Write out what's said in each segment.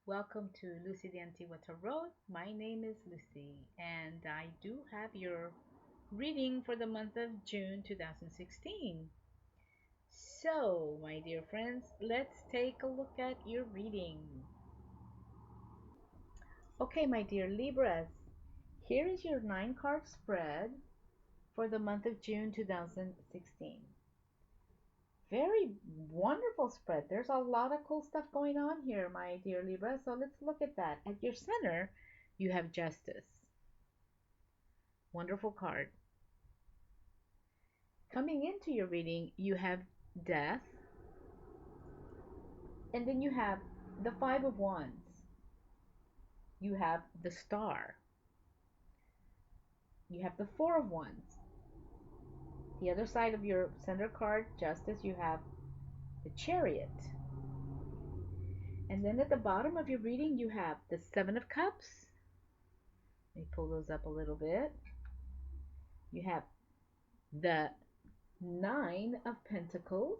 Welcome to Lucy the Antigua Tarot. My name is Lucy, and I do have your reading for the month of June 2016. So, my dear friends, let's take a look at your reading. Okay, my dear Libras, here is your 9 card spread for the month of June 2016. Very wonderful spread. There's a lot of cool stuff going on here, my dear Libra. So let's look at that. At your center, you have Justice. Wonderful card. Coming into your reading, you have Death, and then you have the Five of Wands. You have the Star. You have the Four of Wands. The other side of your center card, Justice, you have the Chariot. And then at the bottom of your reading, you have the Seven of Cups. Let me pull those up a little bit. You have the Nine of Pentacles.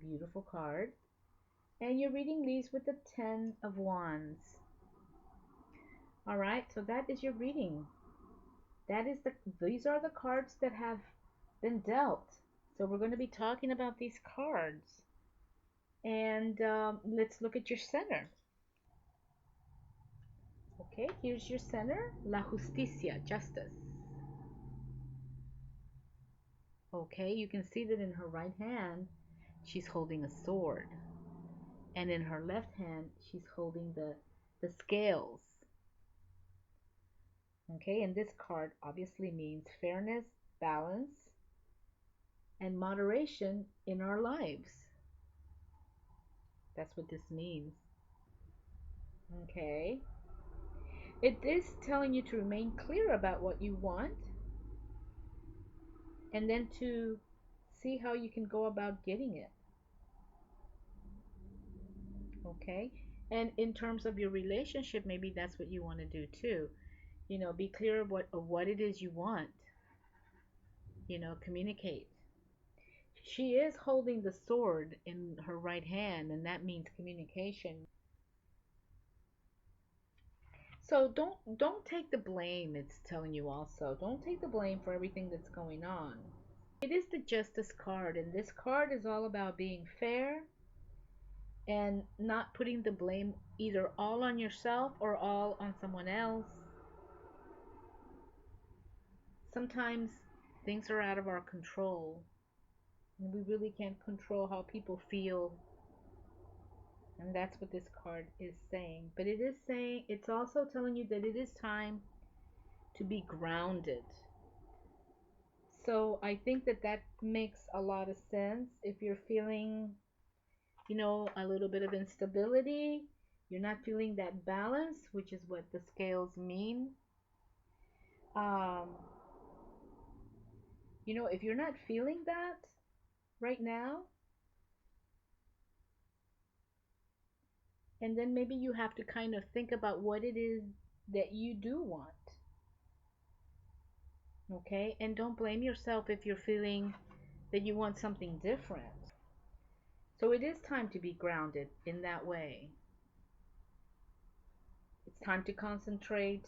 Beautiful card. And your reading leaves with the Ten of Wands. All right, so that is your reading. These are the cards that have been dealt. So we're going to be talking about these cards. And let's look at your center. Okay, here's your center, La Justicia, justice. Okay, you can see that in her right hand, she's holding a sword. And in her left hand, she's holding the scales. Okay, and this card obviously means fairness, balance, and moderation in our lives. That's what this means. Okay. It is telling you to remain clear about what you want and then to see how you can go about getting it. Okay. And in terms of your relationship, maybe that's what you want to do too. You know, be clear of what it is you want. You know, communicate. She is holding the sword in her right hand, and that means communication. So don't take the blame, it's telling you also. Don't take the blame for everything that's going on. It is the Justice card, and this card is all about being fair and not putting the blame either all on yourself or all on someone else. Sometimes things are out of our control, and we really can't control how people feel. And that's what this card is saying. But it is saying, it's also telling you that it is time to be grounded. So I think that makes a lot of sense. If you're feeling, you know, a little bit of instability, you're not feeling that balance, which is what the scales mean. Um, you know, if you're not feeling that right now, and then maybe you have to kind of think about what it is that you do want. Okay? And don't blame yourself if you're feeling that you want something different. So it is time to be grounded in that way. It's time to concentrate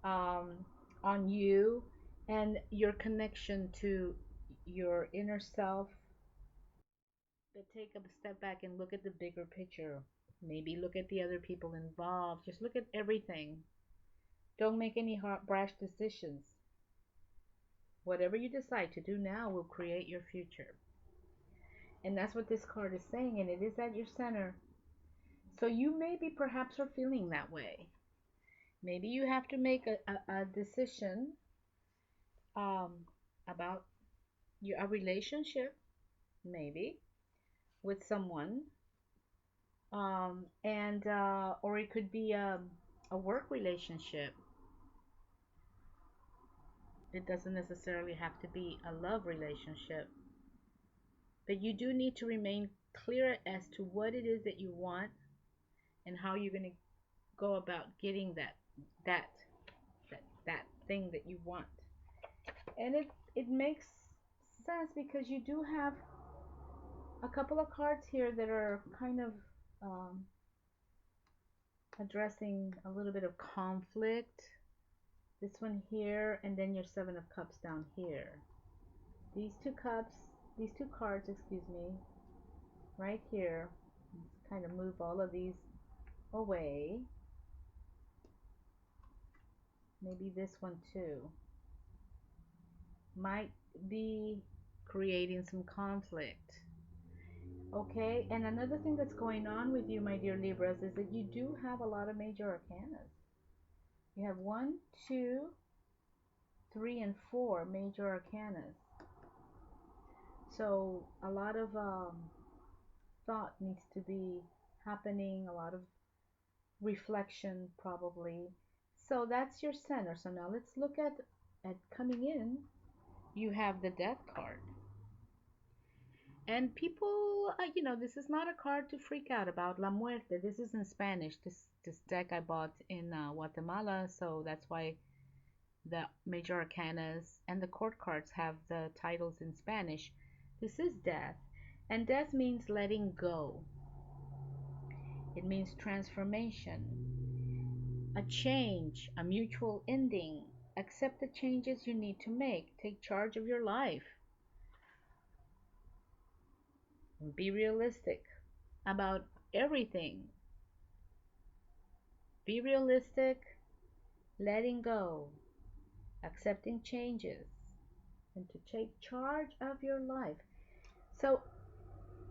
um, on you and your connection to your inner self. But take a step back and look at the bigger picture. Maybe look at the other people involved. Just look at everything. Don't make any brash decisions. Whatever you decide to do now will create your future. And that's what this card is saying, and it is at your center. So you maybe perhaps are feeling that way. Maybe you have to make a decision um, about a relationship, maybe, with someone. And or it could be a work relationship. It doesn't necessarily have to be a love relationship. But you do need to remain clear as to what it is that you want and how you're going to go about getting that that thing that you want. And it makes sense because you do have a couple of cards here that are kind of um, addressing a little bit of conflict. This one here, and then your Seven of Cups down here. These two cups, these two cards, excuse me, right here. Let's kind of move all of these away. Maybe this one too. Might be creating some conflict. Okay, and another thing that's going on with you, my dear Libras, is that you do have a lot of major arcanas. You have 1, 2, 3, and 4 major arcanas. So a lot of thought needs to be happening, a lot of reflection probably. So that's your center. So now let's look at coming in. You have the Death card. And people, this is not a card to freak out about. La Muerte. This is in Spanish. This deck I bought in Guatemala, so that's why the major arcanas and the court cards have the titles in Spanish. This is death, and death means letting go. It means transformation, a change, a mutual ending. Accept the changes you need to make. Take charge of your life. Be realistic about everything. Be realistic, letting go, accepting changes, and to take charge of your life. So,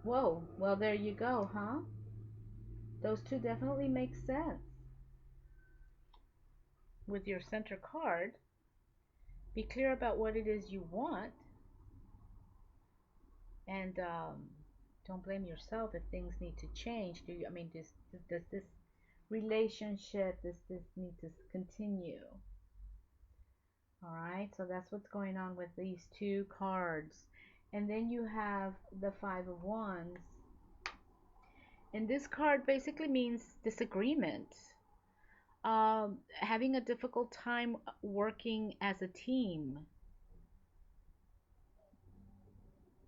whoa, well, there you go, huh? Those two definitely make sense. With your center card, be clear about what it is you want, and don't blame yourself if things need to change. Do you? I mean, does this relationship, does this need to continue? All right, so that's what's going on with these two cards. And then you have the Five of Wands. And this card basically means disagreement. Having a difficult time working as a team.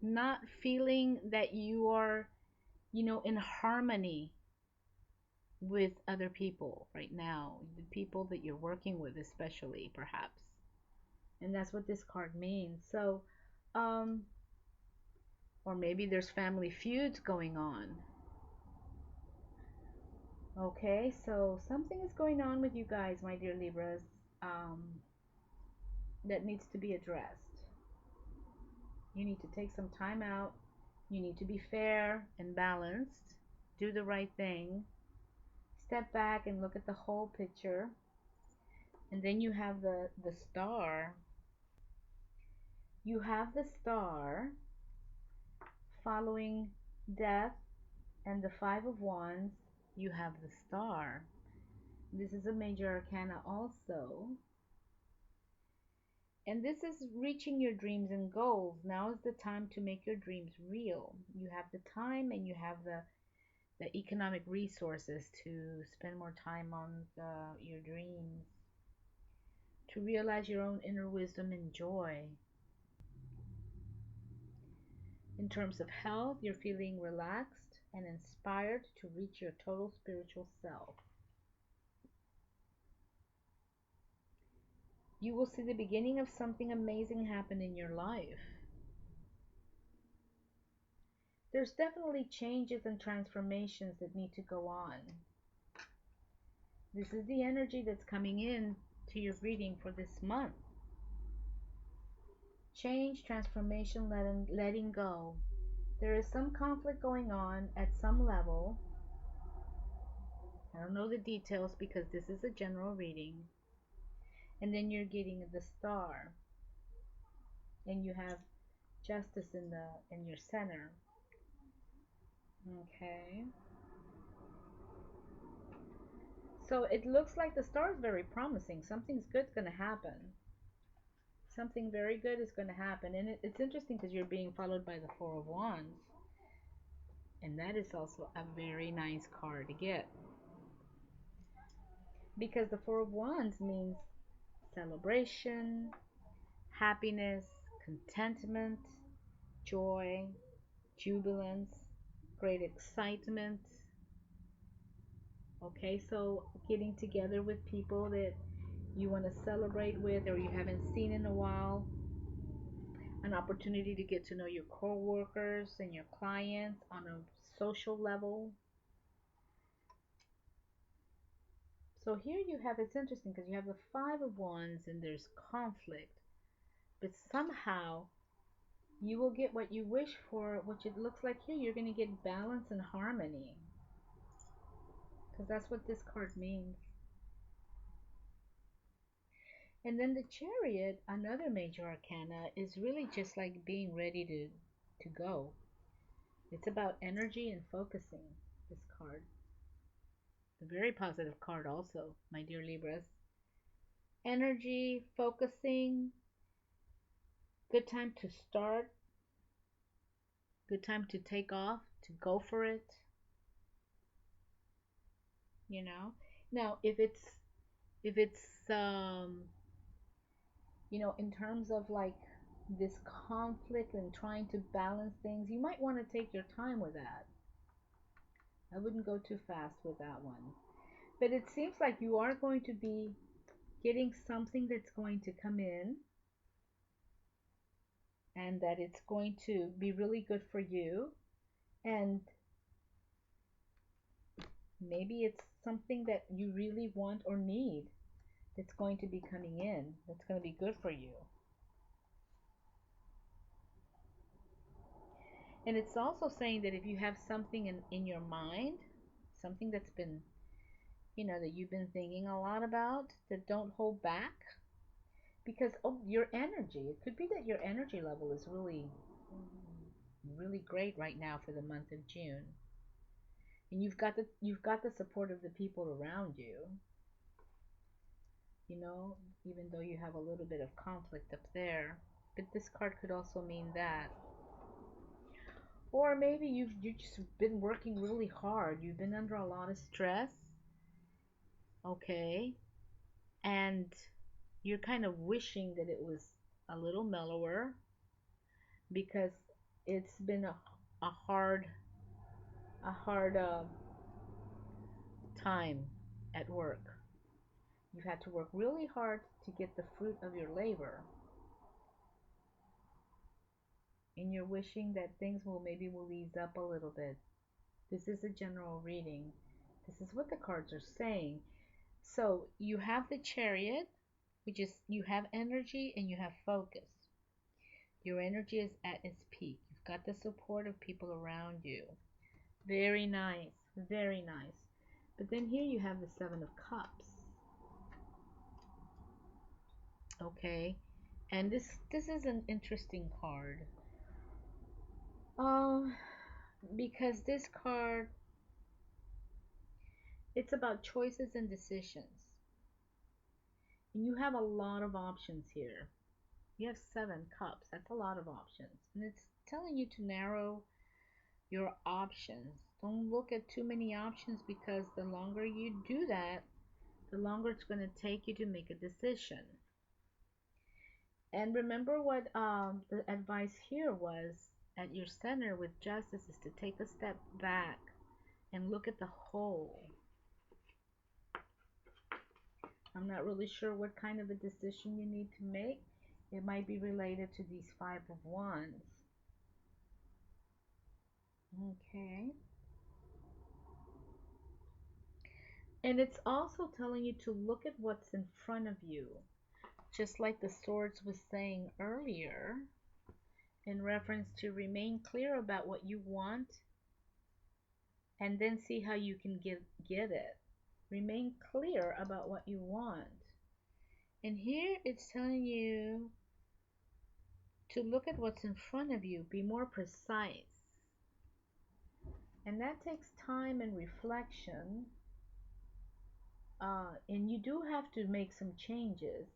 Not feeling that you are, in harmony with other people right now. The people that you're working with, especially, perhaps. And that's what this card means. So, or maybe there's family feuds going on. Okay, so something is going on with you guys, my dear Libras, that needs to be addressed. You need to take some time out. You need to be fair and balanced. Do the right thing. Step back and look at the whole picture. And then you have the star. You have the star following death and the Five of Wands. You have the star. This is a major arcana also. And this is reaching your dreams and goals. Now is the time to make your dreams real. You have the time and you have the economic resources to spend more time on your dreams, to realize your own inner wisdom and joy. In terms of health, you're feeling relaxed and inspired to reach your total spiritual self. You will see the beginning of something amazing happen in your life. There's definitely changes and transformations that need to go on. This is the energy that's coming in to your reading for this month. Change, transformation, letting go. There is some conflict going on at some level. I don't know the details because this is a general reading. And then you're getting the star. And you have justice in your center. Okay. So it looks like the star is very promising. Something's good's going to happen. Something very good is going to happen. And it's interesting because you're being followed by the Four of Wands. And that is also a very nice card to get. Because the Four of Wands means celebration, happiness, contentment, joy, jubilance, great excitement. Okay, so getting together with people that you want to celebrate with or you haven't seen in a while, an opportunity to get to know your coworkers and your clients on a social level. So here you have, it's interesting because you have the Five of Wands and there's conflict, but somehow you will get what you wish for, which it looks like here you're going to get balance and harmony, because that's what this card means. And then the Chariot, another major arcana, is really just like being ready to go. It's about energy and focusing, this card. A very positive card also, my dear Libras. Energy, focusing, good time to start, good time to take off, to go for it, you know. Now, if it's in terms of like this conflict and trying to balance things, you might want to take your time with that. I wouldn't go too fast with that one. But it seems like you are going to be getting something that's going to come in and that it's going to be really good for you. And maybe it's something that you really want or need that's going to be coming in, that's going to be good for you. And it's also saying that if you have something in your mind, something that's been, that you've been thinking a lot about, that don't hold back. Because your energy, it could be that your energy level is really, really great right now for the month of June. And you've got the support of the people around you, you know, even though you have a little bit of conflict up there. But this card could also mean that. Or maybe you've just been working really hard. You've been under a lot of stress, okay? And you're kind of wishing that it was a little mellower because it's been a hard time at work. You've had to work really hard to get the fruit of your labor. And you're wishing that things will ease up a little bit. This is a general reading. This is what the cards are saying. So you have the Chariot, which is you have energy and you have focus. Your energy is at its peak. You've got the support of people around you. Very nice, very nice. But then here you have the Seven of Cups. Okay, and this is an interesting card. Um, because this card, it's about choices and decisions. And you have a lot of options here. You have 7 cups. That's a lot of options. And it's telling you to narrow your options. Don't look at too many options because the longer you do that, the longer it's going to take you to make a decision. And remember what the advice here was at your center with justice is to take a step back and look at the whole. I'm not really sure what kind of a decision you need to make. It might be related to these Five of Wands. Okay. And it's also telling you to look at what's in front of you. Just like the Swords was saying earlier, in reference to remain clear about what you want and then see how you can get it. Remain clear about what you want. And here it's telling you to look at what's in front of you, be more precise. And that takes time and reflection. And you do have to make some changes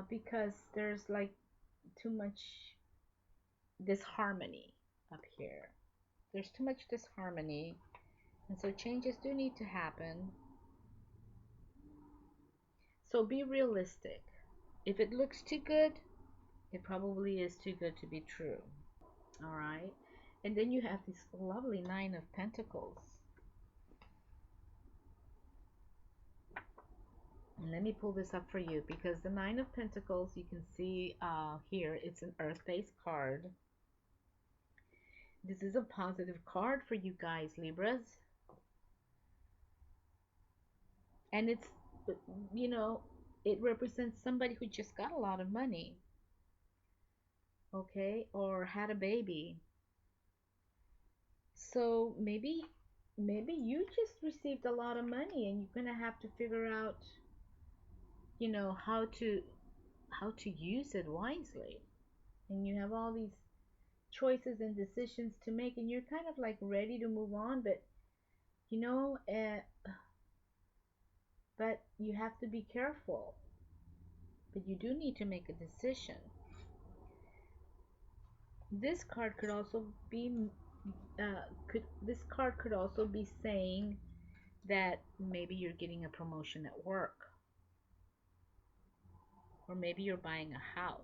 because there's like too much disharmony up here. There's too much disharmony, and so changes do need to happen. So be realistic. If it looks too good, it probably is too good to be true. All right. And then you have this lovely Nine of Pentacles. And let me pull this up for you because the Nine of Pentacles, you can see here, it's an earth-based card. This is a positive card for you guys, Libras. And it's, you know, it represents somebody who just got a lot of money, okay, or had a baby. So maybe you just received a lot of money and you're gonna have to figure out, how to use it wisely. And you have all these choices and decisions to make, and you're kind of like ready to move on, but you know, but you have to be careful. But you do need to make a decision. This card could also be, could this card could also be saying that maybe you're getting a promotion at work, or maybe you're buying a house.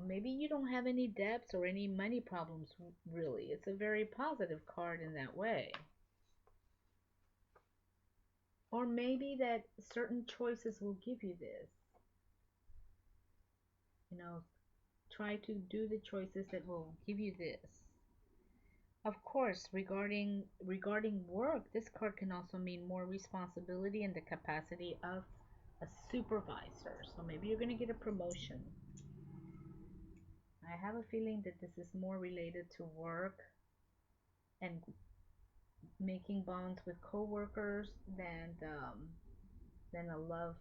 Maybe you don't have any debts or any money problems, really. It's a very positive card in that way. Or maybe that certain choices will give you this. Try to do the choices that will give you this. Of course, regarding work, this card can also mean more responsibility and the capacity of a supervisor. So maybe you're going to get a promotion. I have a feeling that this is more related to work and making bonds with coworkers than a love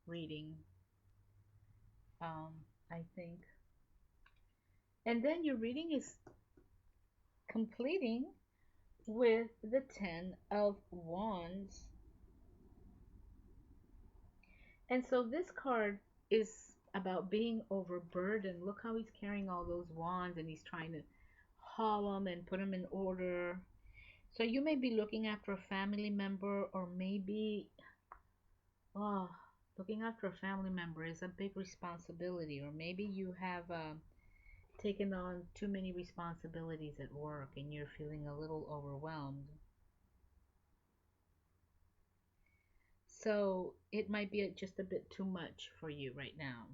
reading. I think. And then your reading is completing with the Ten of Wands. And so this card is about being overburdened. Look how he's carrying all those wands and he's trying to haul them and put them in order. So you may be looking after a family member, or maybe, oh, looking after a family member is a big responsibility, or maybe you have taken on too many responsibilities at work and you're feeling a little overwhelmed. So it might be just a bit too much for you right now.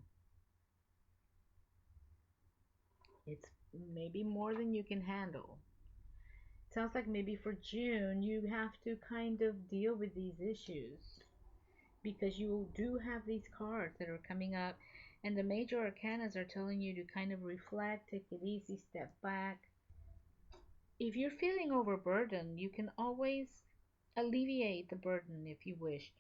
It's maybe more than you can handle. Sounds like maybe for June you have to kind of deal with these issues because you do have these cards that are coming up, and the major arcanas are telling you to kind of reflect, take it easy, step back. If you're feeling overburdened, you can always alleviate the burden if you wish.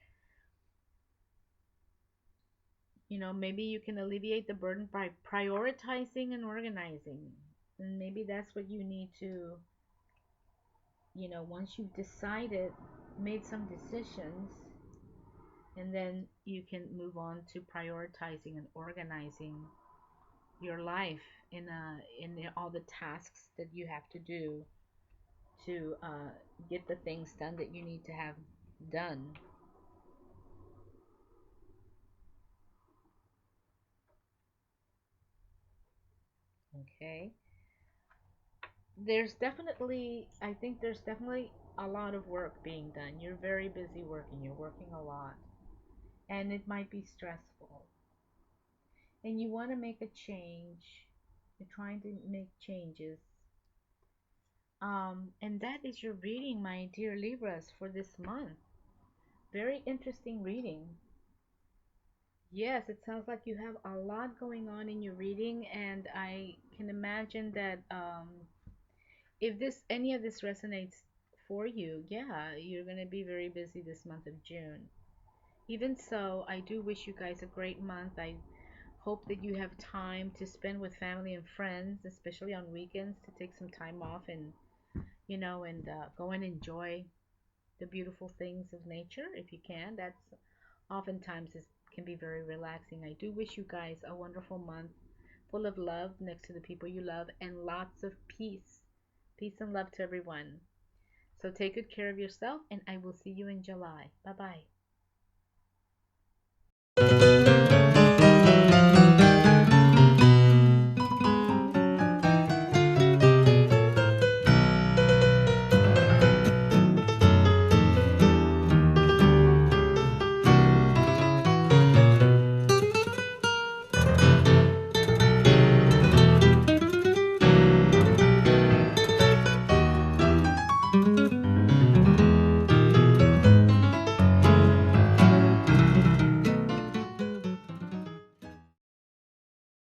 Maybe you can alleviate the burden by prioritizing and organizing. And maybe that's what you need to, once you've decided, made some decisions, and then you can move on to prioritizing and organizing your life in all the tasks that you have to do to get the things done that you need to have done. Okay. I think there's definitely a lot of work being done. You're very busy working. You're working a lot. And it might be stressful. And you want to make a change. You're trying to make changes. And that is your reading, my dear Libras, for this month. Very interesting reading. Yes, it sounds like you have a lot going on in your reading, and I can imagine that if any of this resonates for you, yeah, you're going to be very busy this month of June. Even so, I do wish you guys a great month. I hope that you have time to spend with family and friends, especially on weekends, to take some time off and, go and enjoy the beautiful things of nature if you can. That's oftentimes can be very relaxing. I do wish you guys a wonderful month full of love next to the people you love and lots of peace. Peace and love to everyone. So take good care of yourself, and I will see you in July. Bye bye.